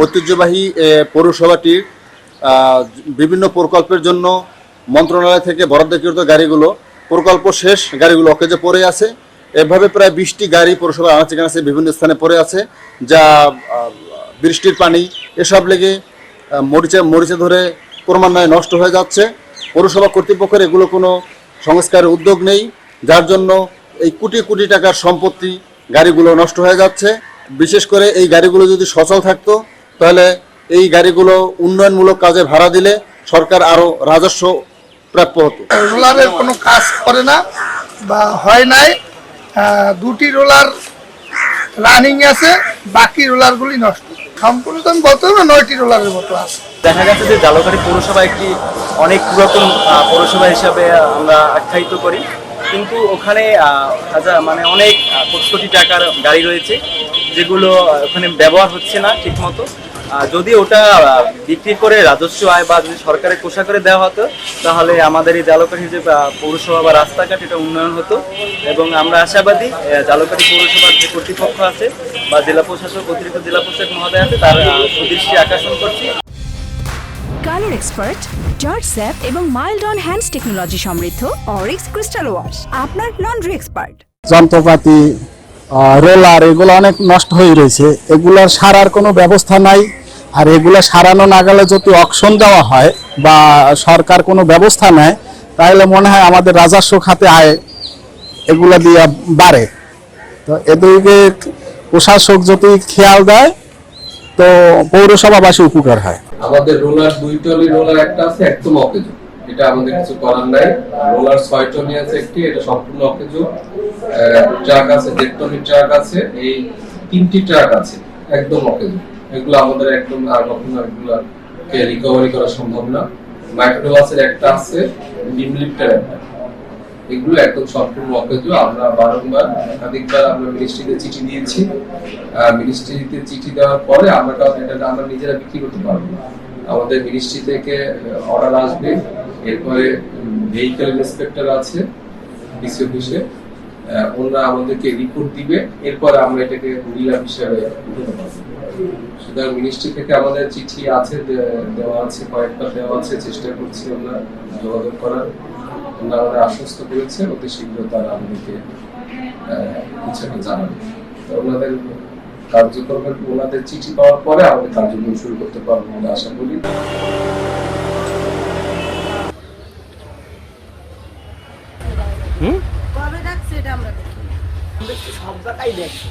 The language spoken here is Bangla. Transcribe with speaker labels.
Speaker 1: ঐতিহ্যবাহী পৌরসভাটির বিভিন্ন প্রকল্পের জন্য মন্ত্রণালয় থেকে বরাদ্দকৃত গাড়িগুলো প্রকল্প শেষ গাড়িগুলো অকেজে পড়ে আছে। এভাবে প্রায় 20টি গাড়ি পৌরসভার আনাচে কানাচে বিভিন্ন স্থানে পড়ে আছে, যা বৃষ্টির পানি এসব লেগে মরিচে ধরে ক্রমান্বয়ে নষ্ট হয়ে যাচ্ছে। পৌরসভা কর্তৃপক্ষের এগুলো কোনো সংস্কারের উদ্যোগ নেই, যার জন্য এই কোটি কোটি টাকার সম্পত্তি গাড়িগুলো নষ্ট হয়ে যাচ্ছে। বিশেষ করে এই গাড়িগুলো যদি সচল থাকতো তাহলে এই গাড়িগুলো উন্নয়নমূলক কাজে ভাড়া দিলে সরকার আরও রাজস্ব প্রাপ্য হতো।
Speaker 2: রোলারের কোনো কাজ করে না বা হয় নাই, 2টি রোলার রানিং আছে, বাকি রোলারগুলি নষ্ট। সম্পূর্ণ তো আমি বলতে হবে 9টি রোলারের মতো আছে।
Speaker 3: দেখা গেছে যে জালকাঠি পৌরসভা একটি অনেক পুরাতন পৌরসভা হিসাবে আমরা আখ্যায়িত করি, কিন্তু ওখানে মানে অনেক কোটি কোটি টাকার গাড়ি রয়েছে যেগুলো ওখানে ব্যবহার হচ্ছে না ঠিকমতো। যদি ওটা বিক্রি করে রাজস্ব আয় বা যদি সরকারের কোষাগারে দেওয়া হতো তাহলে আমাদের এই জালকাঠির যে পৌরসভা বা রাস্তাঘাট এটা উন্নয়ন হতো। এবং আমরা আশাবাদী জালকাঠি পৌরসভার যে কর্তৃপক্ষ আছে বা জেলা প্রশাসক, অতিরিক্ত জেলা প্রশাসক মহোদয় আছে, তার সুদৃষ্টি আকর্ষণ করছি।
Speaker 4: কালার এক্সপার্ট, জর্জ স্যাপ এবং মাইল্ড অন হ্যান্ডস টেকনোলজি সমৃদ্ধ অরিক্স ক্রিস্টাল ওয়াশ আপনার লন্ড্রি এক্সপার্ট।
Speaker 5: যন্ত্রপাতি, রোলার এগুলো অনেক নষ্ট হয়ে রয়েছে, এগুলার সারার কোনো ব্যবস্থা নাই। আর এগুলো সারানো না গেলে যদি অকশন দেওয়া হয় বা সরকার কোনো ব্যবস্থা নেয় তাহলে মনে হয় আমাদের রাজস্ব খাতে আয় এগুলা দিয়ে বাড়ে। তো এদিকে প্রশাসক যদি খেয়াল দেয় তো পৌরসভাবাসী উপকার হয়।
Speaker 6: আমাদের রোলার 2 টলি রোলার একটা আছে, একদম অকেজো, এটা আমাদের কিছু করার নাই। রোলার 6 টনি আছে একটি, এটা সম্পূর্ণ অকেজো। ট্রাক আছে 1.5 টনির ট্রাক আছে, এই 3টি ট্রাক আছে একদম অকেজো। এগুলো আমাদের একদম আর কখনো এগুলোকে রিকভারি করা সম্ভব না। মাইক্রোবাসের একটা আছে, বিম লিফটার একটা, এগুলো একদম সম্পূর্ণ অকেজো। আমরা বারংবার একাধিকবার আমরা মিনিস্ট্রিতে চিঠি দিয়েছি। মিনিস্ট্রিতে চিঠি দেওয়ার পরে আমরা নিজেরা বিক্রি করতে পারবো না। আমাদের মিনিস্ট্রি থেকে অর্ডার আসবে, এরপরে ভেহিকেল ইন্সপেক্টর আছে ডিসি অফিসে, ওনারা আমাদেরকে রিপোর্ট দিবে, এরপরে আমরা এটাকে নিলাম হিসাবে উঠাতে পারবো। সুতরাং মিনিস্ট্রি থেকে আমাদের চিঠি আছে, দেওয়া আছে, কয়েকবার দেওয়া আছে, চেষ্টা করছি আমরা যোগাযোগ করার। ওনারা আমাদের আশ্বস্ত করেছে অতি শীঘ্র তারা আমাদেরকে কিছু একটা জানাবে। ওনাদের কার্যক্রমের ওনাদের চিঠি পাওয়ার পরে আমাদের কার্যক্রম শুরু করতে পারবো বলে আশা করি।
Speaker 7: কবে ডাকছে এটা আমরা দেখি, সব জায়গায় দেখি।